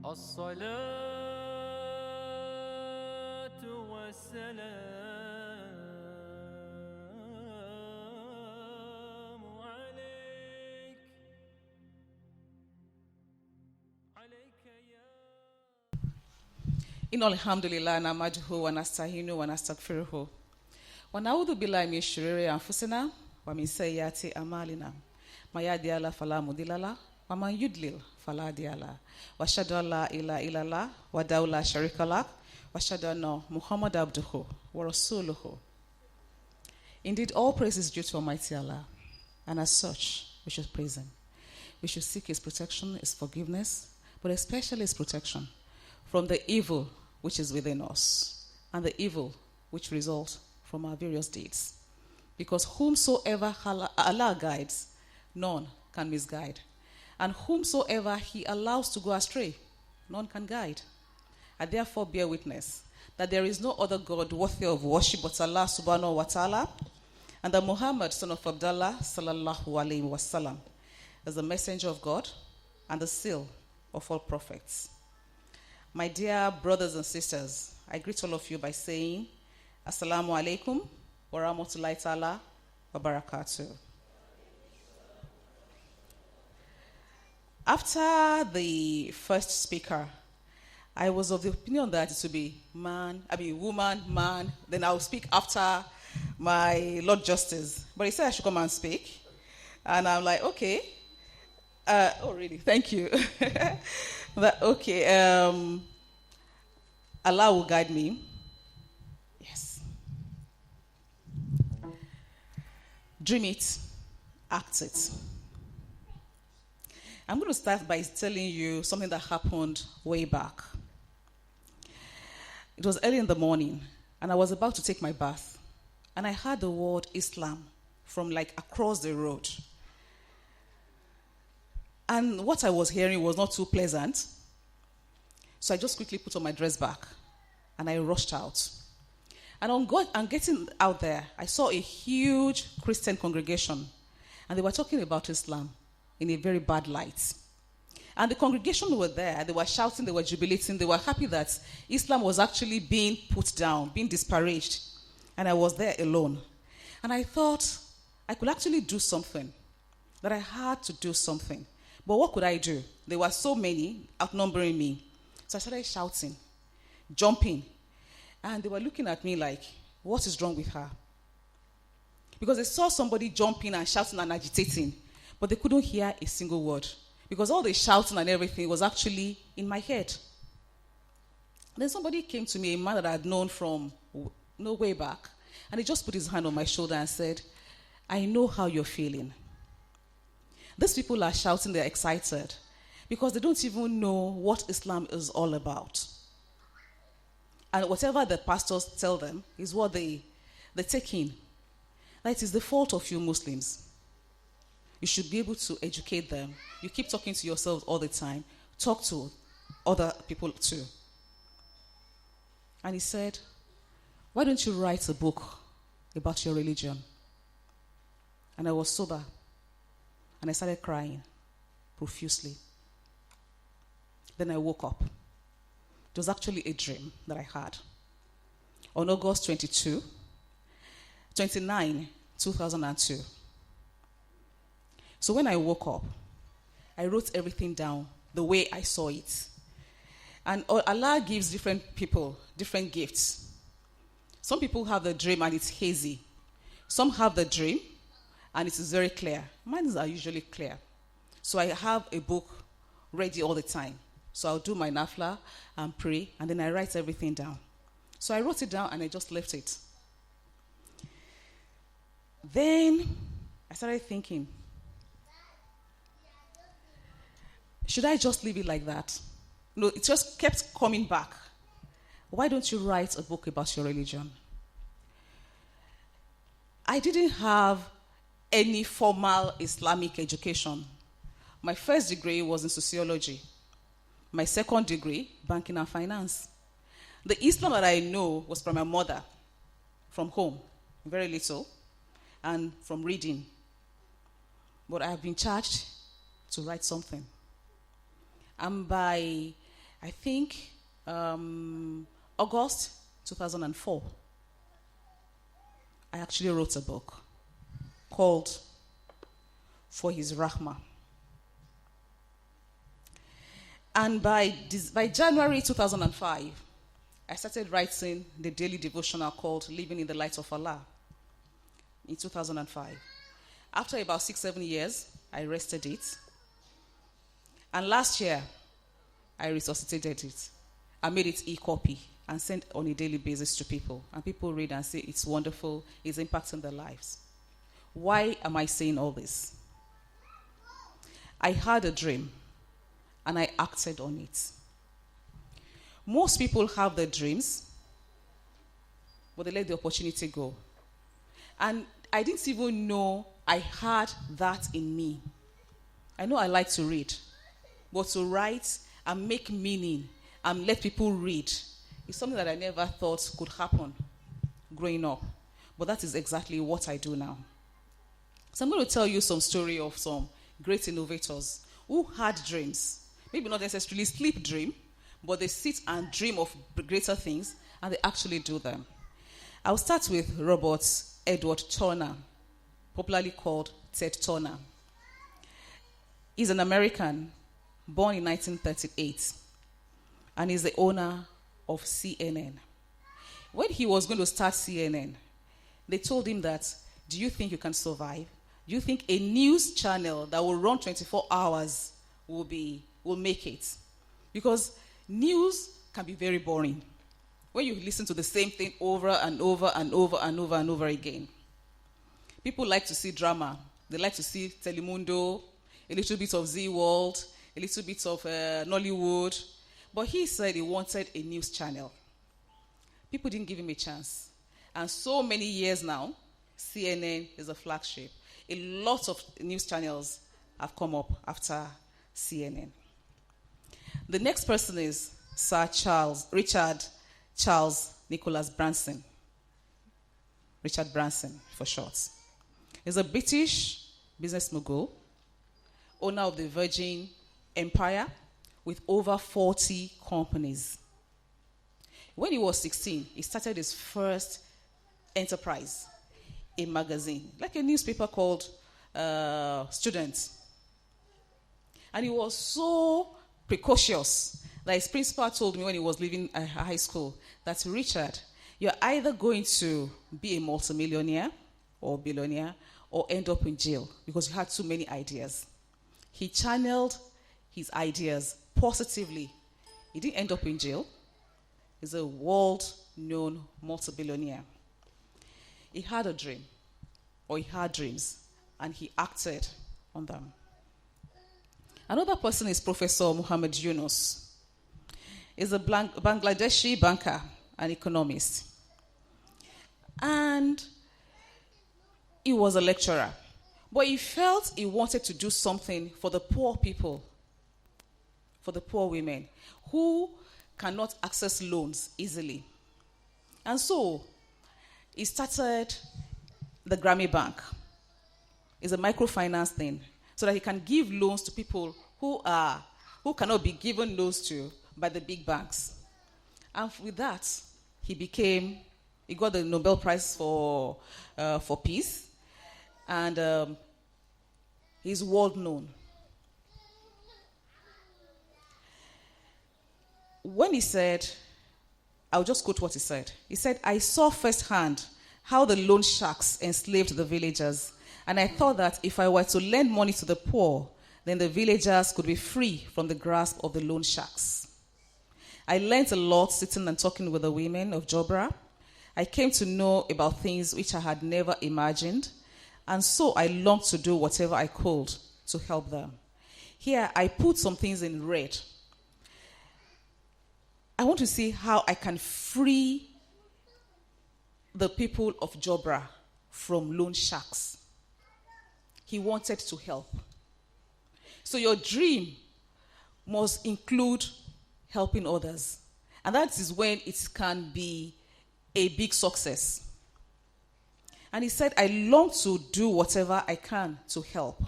الصلاة والسلام عليك يا إن الحمد لله نحمده ونستعينه ونستغفره ونعوذ بالله من شرور أنفسنا ومن سيئات أعمالنا من يهده الله فلا مضل له ومن يضلل فلا هادي له وأشهد أن لا إله إلا الله وحده لا شريك له وأشهد أن محمدا عبده ورسوله. Indeed, all praise is due to Almighty Allah, and as such, we should praise Him. We should seek His protection, His forgiveness, but especially His protection from the evil which is within us and the evil which results from our various deeds. Because whomsoever Allah guides, none can misguide. And whomsoever He allows to go astray, none can guide. I therefore bear witness that there is no other God worthy of worship but Allah subhanahu wa ta'ala, and that Muhammad, son of Abdullah, sallallahu alayhi wa sallam, is the messenger of God and the seal of all prophets. My dear brothers and sisters, I greet all of you by saying, Assalamu alaikum wa rahmatullahi ta'ala wa barakatuh. After the first speaker, I was of the opinion that it would be woman, man, then I'll speak after my Lord Justice. But he said I should come and speak. And I'm like, okay. Oh, really? Thank you. Allah will guide me. Yes. Dream it, act it. I'm going to start by telling you something that happened way back. It was early in the morning, and I was about to take my bath, and I heard the word Islaam from like across the road. And what I was hearing was not too pleasant, so I just quickly put on my dress back, and I rushed out. And on getting out there, I saw a huge Christian congregation, and they were talking about Islam in a very bad light. And the congregation were there, they were shouting, they were jubilating, they were happy that Islam was actually being put down, being disparaged. And I was there alone. And I thought I could actually do something, that I had to do something. But what could I do? There were so many outnumbering me. So I started shouting, jumping. And they were looking at me like, what is wrong with her? Because they saw somebody jumping and shouting and agitating, but they couldn't hear a single word. Because all the shouting and everything was actually in my head. Then somebody came to me, a man that I had known from no way back, and he just put his hand on my shoulder and said, I know how you're feeling. These people are shouting, they're excited, because they don't even know what Islam is all about. And whatever the pastors tell them is what they take in. That it is the fault of you Muslims. You should be able to educate them. You keep talking to yourselves all the time. Talk to other people too. And he said, why don't you write a book about your religion? And I was sober. And I started crying profusely. Then I woke up. It was actually a dream that I had. On August 29, 2002. So when I woke up, I wrote everything down the way I saw it. And Allah gives different people different gifts. Some people have the dream and it's hazy. Some have the dream and it is very clear. Mine are usually clear. So I have a book ready all the time. So I'll do my nafla and pray, and then I write everything down. So I wrote it down and I just left it. Then I started thinking, should I just leave it like that? No, it just kept coming back. Why don't you write a book about your religion? I didn't have any formal Islamic education. My first degree was in sociology. My second degree, banking and finance. The Islam that I know was from my mother, from home, very little, and from reading. But I have been charged to write something. And by I think August 2004, I actually wrote a book called For His Rahmah. And by January 2005, I started writing the daily devotional called Living in the Light of Allah in 2005. After about 6-7 years, I rested it. And last year, I resuscitated it. I made it e-copy and sent on a daily basis to people. And people read and say, it's wonderful, it's impacting their lives. Why am I saying all this? I had a dream, and I acted on it. Most people have their dreams, but they let the opportunity go. And I didn't even know I had that in me. I know I like to read, but to write and make meaning and let people read is something that I never thought could happen growing up. But that is exactly what I do now. So I'm going to tell you some story of some great innovators who had dreams. Maybe not necessarily sleep dream, but they sit and dream of greater things, and they actually do them. I'll start with Robert Edward Turner, popularly called Ted Turner. He's an American, born in 1938, and he's the owner of CNN. When he was going to start CNN, they told him that, do you think you can survive? Do you think a news channel that will run 24 hours will make it? Because news can be very boring when you listen to the same thing over and over and over and over and over again. People like to see drama. They like to see Telemundo, a little bit of Z World, a little bit of Nollywood. But he said he wanted a news channel. People didn't give him a chance. And so many years now, CNN is a flagship. A lot of news channels have come up after CNN. The next person is Sir Richard Charles Nicholas Branson. Richard Branson, for short. He's a British business mogul, owner of the Virgin Empire, with over 40 companies. When he was 16, he started his first enterprise, a magazine, like a newspaper called Student. And he was so precocious that his principal told me when he was leaving high school that, Richard, you're either going to be a multimillionaire or billionaire or end up in jail because you had too many ideas. He channeled his ideas positively. He didn't end up in jail. He's a world-known multi-billionaire. He had a dream, or he had dreams, and he acted on them. Another person is Professor Muhammad Yunus. He's a Bangladeshi banker and economist. And he was a lecturer. But he felt he wanted to do something for the poor people, for the poor women, who cannot access loans easily. And so he started the Grammy Bank. It's a microfinance thing, so that he can give loans to people who cannot be given loans to by the big banks. And with that, he got the Nobel Prize for peace, and he's world known. When he said, I'll just quote what he said. He said, I saw firsthand how the loan sharks enslaved the villagers, and I thought that if I were to lend money to the poor, then the villagers could be free from the grasp of the loan sharks. I learned a lot sitting and talking with the women of Jobra. I came to know about things which I had never imagined, and so I longed to do whatever I could to help them. Here, I put some things in red. I want to see how I can free the people of Jobra from loan sharks. He wanted to help. So your dream must include helping others. And that is when it can be a big success. And he said, I long to do whatever I can to help.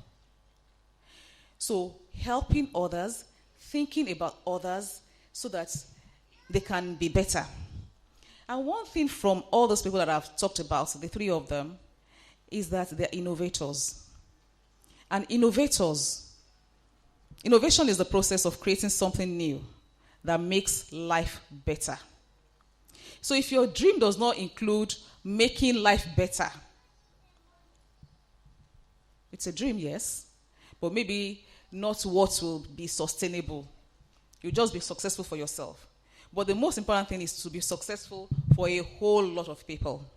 So helping others, thinking about others, so that they can be better. And one thing from all those people that I've talked about, the three of them, is that they're innovators. And innovation is the process of creating something new that makes life better. So if your dream does not include making life better, it's a dream, yes, but maybe not what will be sustainable. You'll just be successful for yourself. But the most important thing is to be successful for a whole lot of people.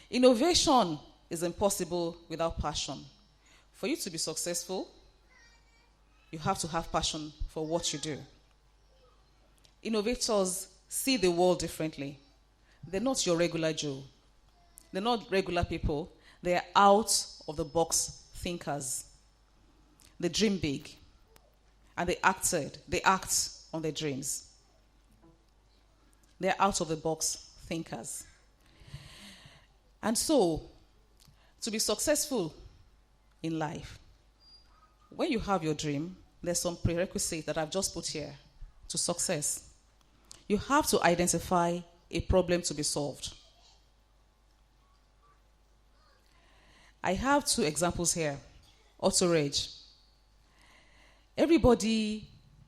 Innovation is impossible without passion. For you to be successful, you have to have passion for what you do. Innovators see the world differently. They're not your regular Joe. They're not regular people. They're out of the box thinkers. They dream big. And they act on their dreams. They're out of the box thinkers. And so, to be successful in life, when you have your dream, there's some prerequisites that I've just put here to success. You have to identify a problem to be solved. I have two examples here. Auto reg. Everybody,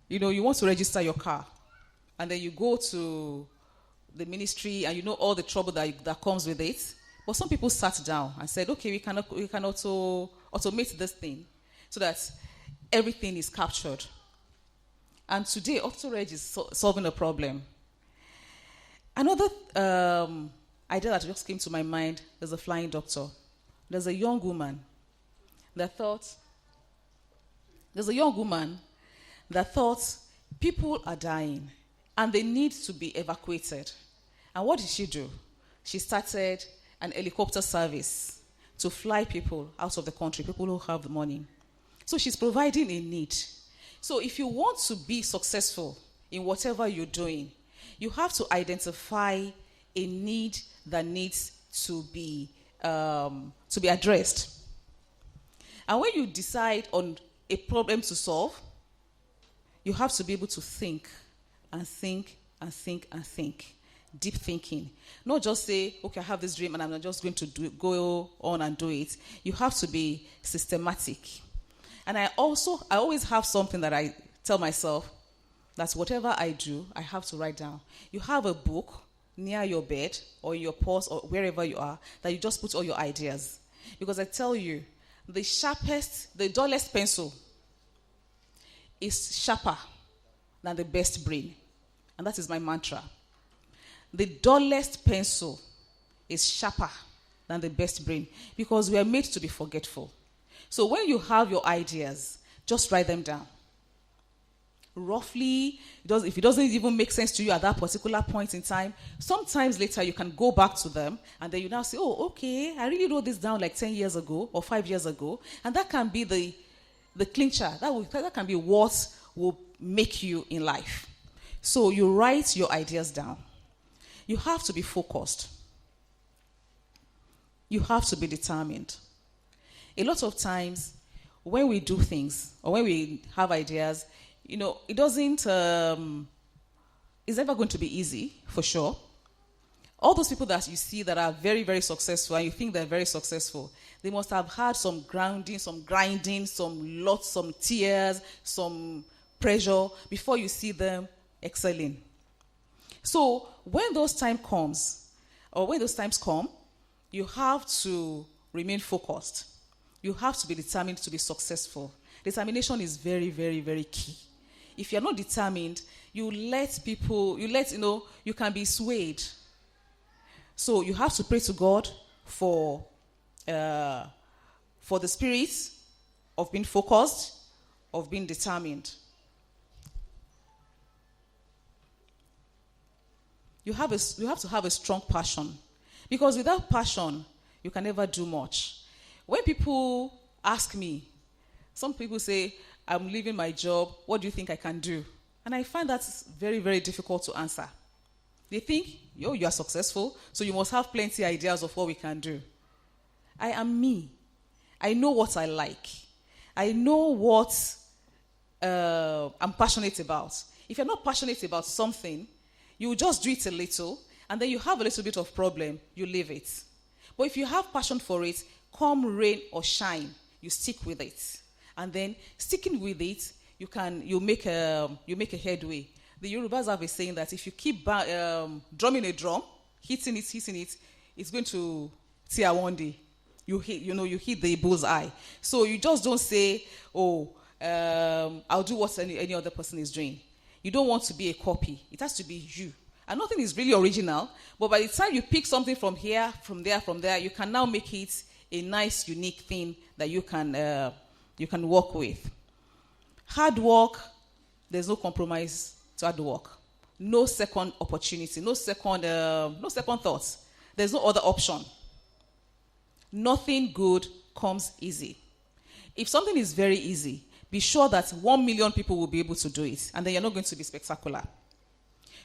you want to register your car, and then you go to the ministry, and you know all the trouble that comes with it. But some people sat down and said, okay, we can automate this thing so that everything is captured. And today, AutoReg is solving a problem. Another idea that just came to my mind is a flying doctor. There's a young woman that thought people are dying and they need to be evacuated. And what did she do? She started an helicopter service to fly people out of the country, people who have the money. So she's providing a need. So if you want to be successful in whatever you're doing, you have to identify a need that needs to be addressed. And when you decide on a problem to solve, you have to be able to think and think and think and think. Deep thinking. Not just say, okay, I have this dream and I'm just going to go on and do it. You have to be systematic. And I always have something that I tell myself, that whatever I do, I have to write down. You have a book near your bed or in your purse or wherever you are that you just put all your ideas. Because I tell you, the dullest pencil is sharper than the best brain. And that is my mantra. The dullest pencil is sharper than the best brain because we are made to be forgetful. So when you have your ideas, just write them down. Roughly, if it doesn't even make sense to you at that particular point in time, sometimes later you can go back to them and then you now say, oh, okay, I really wrote this down like 10 years ago or 5 years ago. And that can be the clincher. That can be what will make you in life. So you write your ideas down. You have to be focused. You have to be determined. A lot of times, when we do things or when we have ideas, it doesn't, it's never going to be easy, for sure. All those people that you see that are very, very successful and you think they're very successful, they must have had some grounding, some grinding, some tears, some pressure before you see them excelling. So when those times come, you have to remain focused. You have to be determined to be successful. Determination is very, very, very key. If you're not determined, you can be swayed. So you have to pray to God for the spirit of being focused, of being determined. You have to have a strong passion. Because without passion, you can never do much. When people ask me, some people say, I'm leaving my job, what do you think I can do? And I find that very, very difficult to answer. They think, you are successful, so you must have plenty of ideas of what we can do. I am me. I know what I like. I know what I'm passionate about. if you're not passionate about something, you just do it a little, and then you have a little bit of problem, you leave it. But if you have passion for it, come rain or shine, you stick with it. And then sticking with it, you make a headway. The Yorubas have a saying that if you keep drumming a drum, hitting it, it's going to tear one day. You hit the bullseye. So you just don't say, I'll do what any other person is doing. You don't want to be a copy. It has to be you. And nothing is really original, but by the time you pick something from here, from there, you can now make it a nice, unique thing that you can work with. Hard work, there's no compromise to hard work. No second opportunity, no second thoughts. There's no other option. Nothing good comes easy. If something is very easy, be sure that 1 million people will be able to do it, and then you're not going to be spectacular.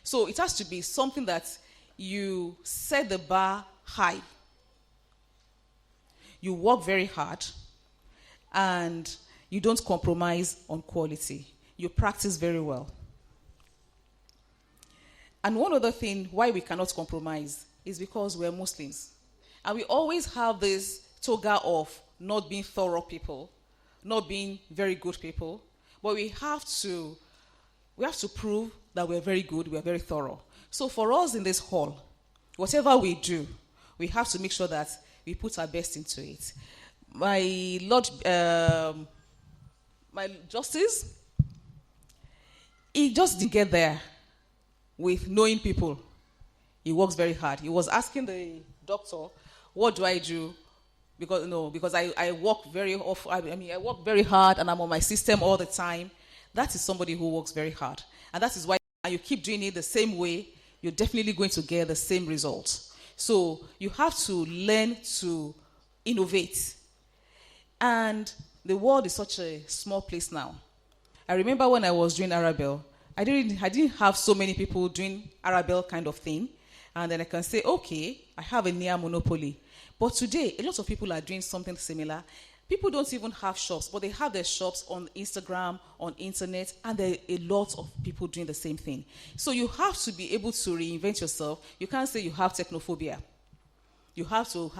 So it has to be something that you set the bar high. You work very hard, and you don't compromise on quality. You practice very well. And one other thing why we cannot compromise is because we're Muslims. And we always have this toga of not being thorough people, not being very good people. But we have to prove that we're very good, we're very thorough. So for us in this hall, whatever we do, we have to make sure that we put our best into it. My justice, he just didn't get there with knowing people. He works very hard. He was asking the doctor, what do I do? Because I work very often. I work very hard and I'm on my system all the time. That is somebody who works very hard. And that is why you keep doing it the same way, you're definitely going to get the same results. So you have to learn to innovate. And the world is such a small place now. I remember when I was doing Arabel, I didn't have so many people doing Arabel kind of thing. And then I can say, okay, I have a near monopoly. But today, a lot of people are doing something similar. People don't even have shops, but they have their shops on Instagram, on internet, and there are a lot of people doing the same thing. So you have to be able to reinvent yourself. You can't say you have technophobia. You have to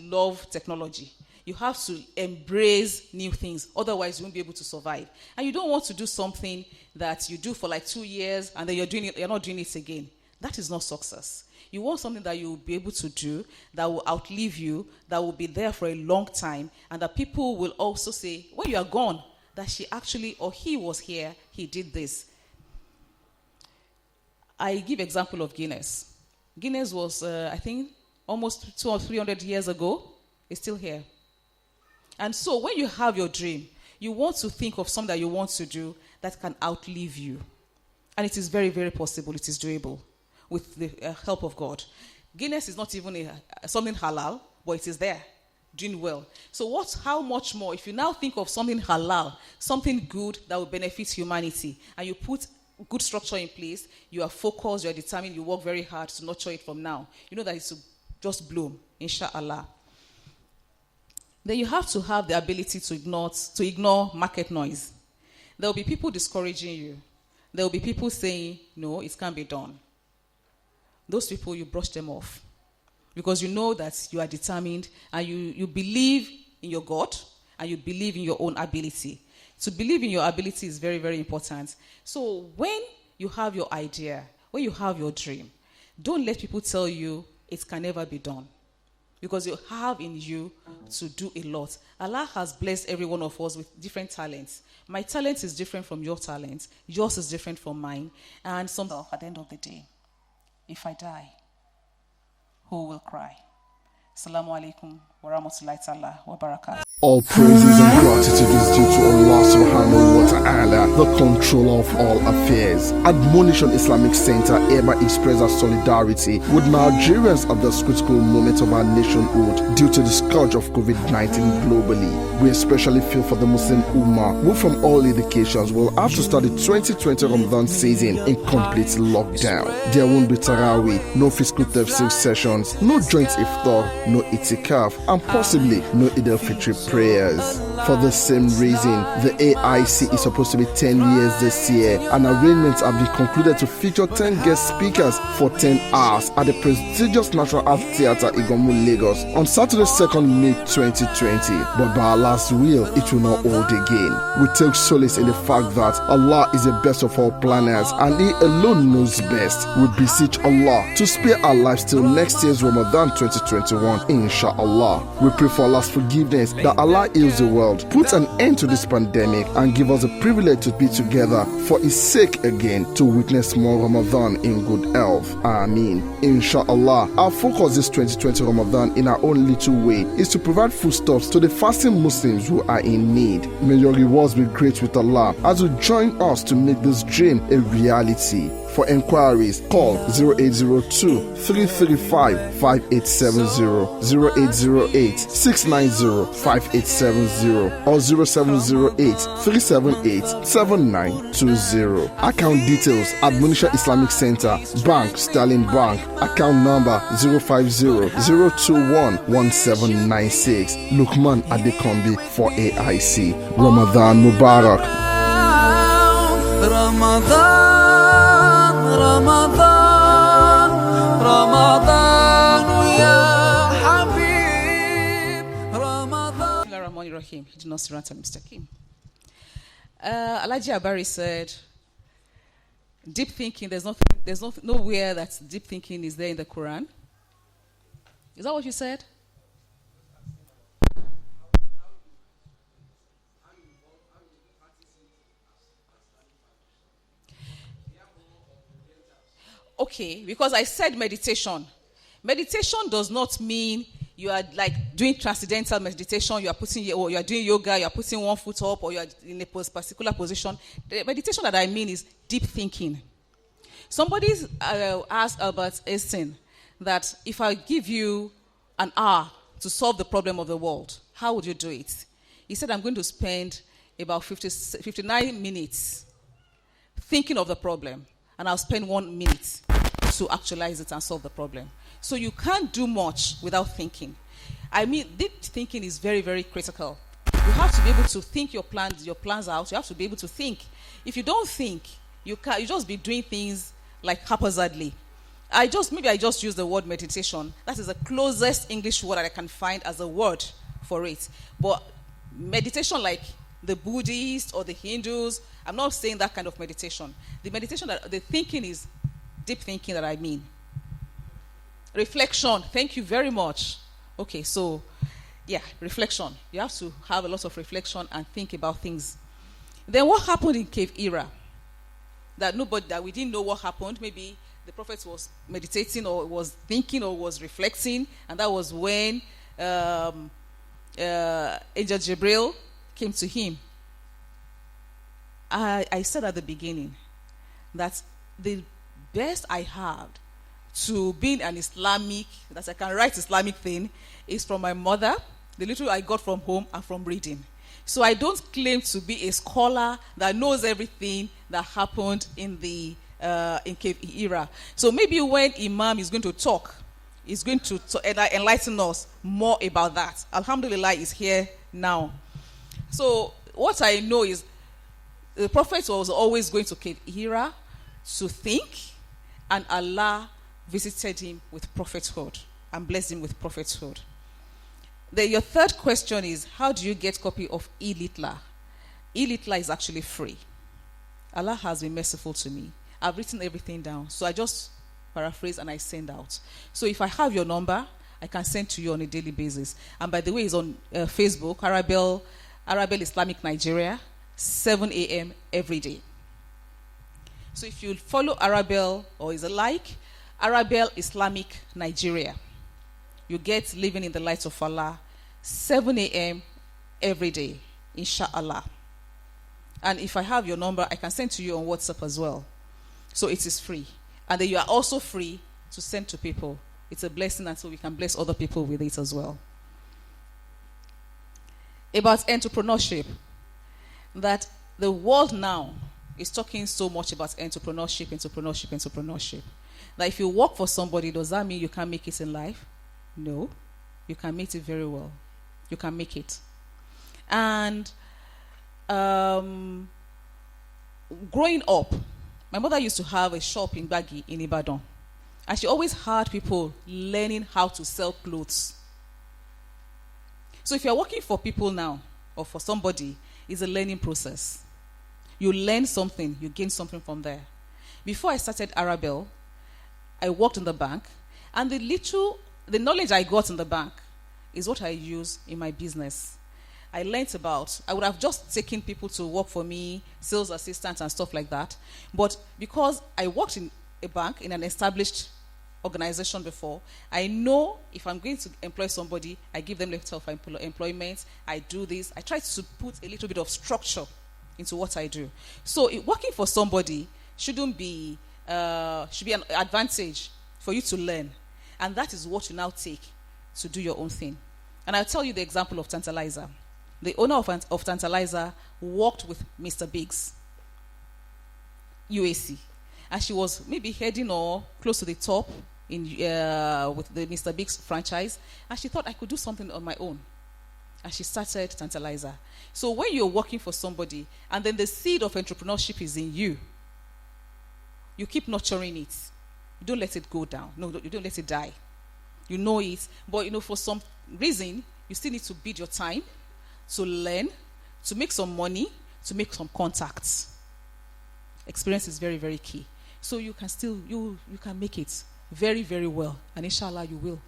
love technology. You have to embrace new things. Otherwise, you won't be able to survive. And you don't want to do something that you do for like 2 years, and then you're not doing it again. That is not success. You want something that you will be able to do, that will outlive you, that will be there for a long time, and that people will also say, when you are gone, that she actually, or he was here, he did this. I give example of Guinness. Guinness was, I think, almost 200 or 300 years ago. It's still here. And so when you have your dream, you want to think of something that you want to do that can outlive you. And it is very, very possible. It is doable with the help of God. Guinness is not even something halal, but it is there, doing well. So how much more, if you now think of something halal, something good that will benefit humanity, and you put good structure in place, you are focused, you are determined, you work very hard to nurture it from now. You know that it will just bloom, inshallah. Then you have to have the ability to ignore market noise. There will be people discouraging you. There will be people saying, no, it can't be done. Those people, you brush them off. Because you know that you are determined and you believe in your God and you believe in your own ability. To believe in your ability is very, very important. So when you have your idea, when you have your dream, don't let people tell you it can never be done. Because you have in you to do a lot. Allah has blessed every one of us with different talents. My talent is different from your talent. Yours is different from mine. And at the end of the day, if I die, who will cry? Assalamu alaikum wa rahmatullahi ta'ala wa barakatuh. All praises and gratitude is due to Allah subhanahu wa ta'ala, the controller of all affairs. Admonition Islamic Center hereby expresses solidarity with Nigerians at this critical moment of our nationhood due to the scourge of COVID-19 globally. We especially feel for the Muslim Ummah, who from all indications will have to start the 2020 Ramadan season in complete lockdown. There won't be Taraweeh, no physical tafsir sessions, no joint iftar, no itikaf, and possibly no Eid al-Fitr prayers. For the same reason, the AIC is supposed to be 10 years this year, and arrangements have been concluded to feature 10 guest speakers for 10 hours at the prestigious National Art Theatre Igomu, Lagos on Saturday 2nd May 2020. But by Allah's will, it will not hold again. We take solace in the fact that Allah is the best of all planners and He alone knows best. We beseech Allah to spare our lives till next year's Ramadan 2021, inshallah. We pray for Allah's forgiveness, that Allah heals the world, put an end to this pandemic, and give us the privilege to be together for His sake again, to witness more Ramadan in good health. Ameen. Inshallah, our focus this 2020 Ramadan in our own little way is to provide foodstuffs to the fasting Muslims who are in need. May your rewards be great with Allah as you join us to make this dream a reality. For inquiries, call 0802-335-5870, 0808-690-5870, or 0708-378-7920. Account details: Admonition Islamic Center, Bank, Sterling Bank. Account number 050-021-1796. Lukman Adekombi for AIC. Ramadan Mubarak. رمضان رمضان يا حبيب رمضان. Bismillahirrahmanirrahim. Hidna sirata mustaqim. Alhaji Abari said, deep thinking, there's nowhere that deep thinking is there in the Quran. Is that what you said? Okay, because I said meditation. Meditation does not mean you are like doing transcendental meditation, you are doing yoga, you are putting one foot up, or you are in a particular position. The meditation that I mean is deep thinking. Somebody asked Albert Einstein that if I give you an hour to solve the problem of the world, how would you do it? He said, I'm going to spend about 59 minutes thinking of the problem, and I'll spend 1 minute to actualize it and solve the problem. So you can't do much without thinking. I mean, deep thinking is very, very critical. You have to be able to think your plans out. You have to be able to think. If you don't think, you just be doing things like haphazardly. I just use the word meditation. That is the closest English word that I can find as a word for it. But meditation like the Buddhists or the Hindus, I'm not saying that kind of meditation. The thinking is deep thinking that I mean. Reflection. Thank you very much. Okay, so yeah, reflection. You have to have a lot of reflection and think about things. Then what happened in cave era? That we didn't know what happened. Maybe the prophet was meditating or was thinking or was reflecting, and that was when Angel Gabriel came to him. I said at the beginning that the best I had to being an Islamic, that I can write Islamic thing, is from my mother, the little I got from home, and from reading. So I don't claim to be a scholar that knows everything that happened in the in cave era. So maybe when Imam is going to talk, he's going to enlighten us more about that. Alhamdulillah is here now. So what I know is the prophet was always going to cave era to think, and Allah visited him with prophethood and blessed him with prophethood. Then your third question is, how do you get copy of e-litla? E-litla is actually free. Allah has been merciful to me. I've written everything down, so I just paraphrase and I send out. So if I have your number, I can send to you on a daily basis. And by the way, it's on Facebook, Arabel Islamic Nigeria, 7 a.m. every day. So if you follow Arabel, or is it like Arabel Islamic Nigeria, you get living in the light of Allah, 7 a.m. every day, inshallah. And if I have your number, I can send to you on WhatsApp as well. So it is free. And then you are also free to send to people. It's a blessing, and so we can bless other people with it as well. About entrepreneurship, that the world now is talking so much about entrepreneurship. That if you work for somebody, does that mean you can't make it in life? No. You can make it very well. You can make it. And growing up, my mother used to have a shop in Bagi in Ibadan. And she always had people learning how to sell clothes. So if you're working for people now, or for somebody, it's a learning process. You learn something, you gain something from there. Before I started Arabel, I worked in the bank, and the knowledge I got in the bank is what I use in my business. I would have just taken people to work for me, sales assistants and stuff like that. But because I worked in a bank, in an established organization before, I know if I'm going to employ somebody, I give them letter of employment, I do this. I try to put a little bit of structure into what I do. So working for somebody should be an advantage for you to learn. And that is what you now take to do your own thing. And I'll tell you the example of Tantalizer. The owner of Tantalizer worked with Mr. Biggs, UAC. And she was maybe heading or close to the top with the Mr. Biggs franchise. And she thought I could do something on my own. And she started Tantalizer. So when you're working for somebody, and then the seed of entrepreneurship is in you, you keep nurturing it. You don't let it go down. No, you don't let it die. You know it. But, for some reason, you still need to bid your time, to learn, to make some money, to make some contacts. Experience is very, very key. So you can still, you can make it very, very well. And inshallah, you will.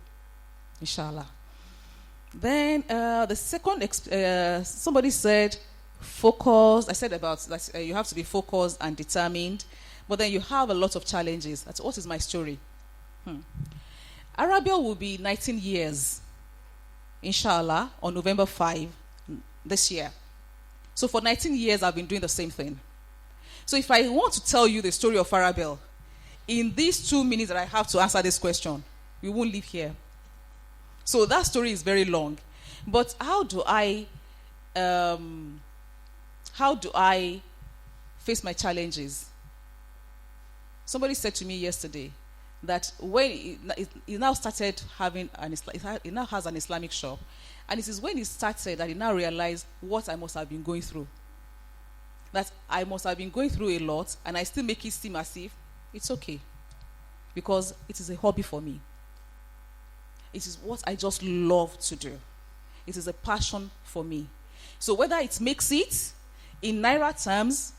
Inshallah. Then the second, somebody said, focus. I said about that you have to be focused and determined. But then you have a lot of challenges. That's what is my story. Arabel will be 19 years, inshallah, on November 5 this year. So for 19 years, I've been doing the same thing. So if I want to tell you the story of Arabel, in these 2 minutes that I have to answer this question, we won't leave here. So that story is very long. But how do I face my challenges? Somebody said to me yesterday that when he now started having he now has an Islamic shop, and it is when he started that he now realized what I must have been going through. That I must have been going through a lot, and I still make it seem as if it's okay, because it is a hobby for me. It is what I just love to do. It is a passion for me. So whether it makes it in Naira terms,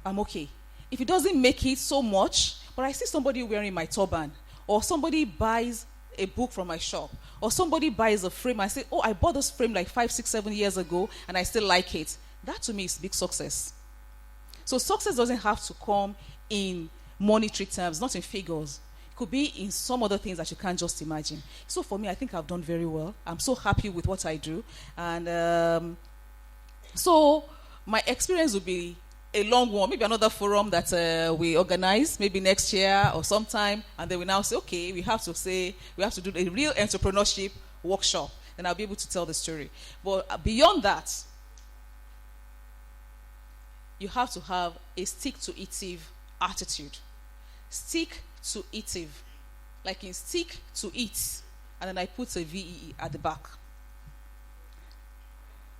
I'm okay. If it doesn't make it so much, but I see somebody wearing my turban, or somebody buys a book from my shop, or somebody buys a frame, I say, oh, I bought this frame like 5, 6, 7 years ago, and I still like it. That to me is big success. So success doesn't have to come in monetary terms, not in figures. It could be in some other things that you can't just imagine. So for me, I think I've done very well. I'm so happy with what I do. And so my experience will be a long one, maybe another forum that we organize, maybe next year or sometime, and then we now say, okay, we have to do a real entrepreneurship workshop, then I'll be able to tell the story. But beyond that, you have to have a stick-to-itive attitude. Stick-to-itive. Like in stick to it, and then I put a VEE at the back.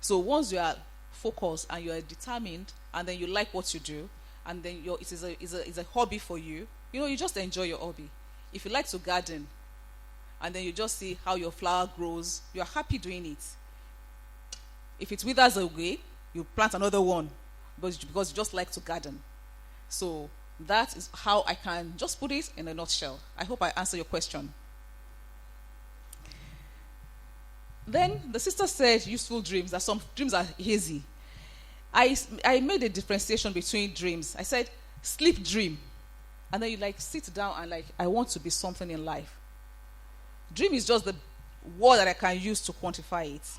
So once you are focused and you are determined, and then you like what you do, and then it is a hobby for you, you just enjoy your hobby. If you like to garden, and then you just see how your flower grows, you are happy doing it. If it withers away, you plant another one, because you just like to garden. So that is how I can just put it in a nutshell. I hope I answer your question. Then the sister said useful dreams, that some dreams are hazy. I made a differentiation between dreams. I said sleep dream, and then you sit down and I want to be something in life. Dream is just the word that I can use to quantify it.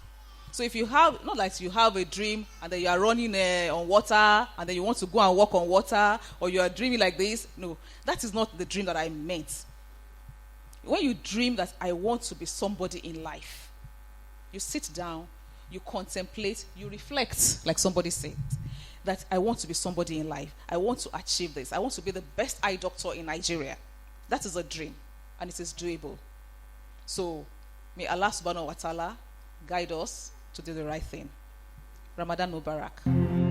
So if you have, not like you have a dream and then you are running on water and then you want to go and walk on water, or you are dreaming like this. No, that is not the dream that I meant. When you dream that I want to be somebody in life, you sit down, you contemplate, you reflect, like somebody said, that I want to be somebody in life. I want to achieve this. I want to be the best eye doctor in Nigeria. That is a dream, and it is doable. So may Allah subhanahu wa ta'ala guide us to do the right thing. Ramadan Mubarak.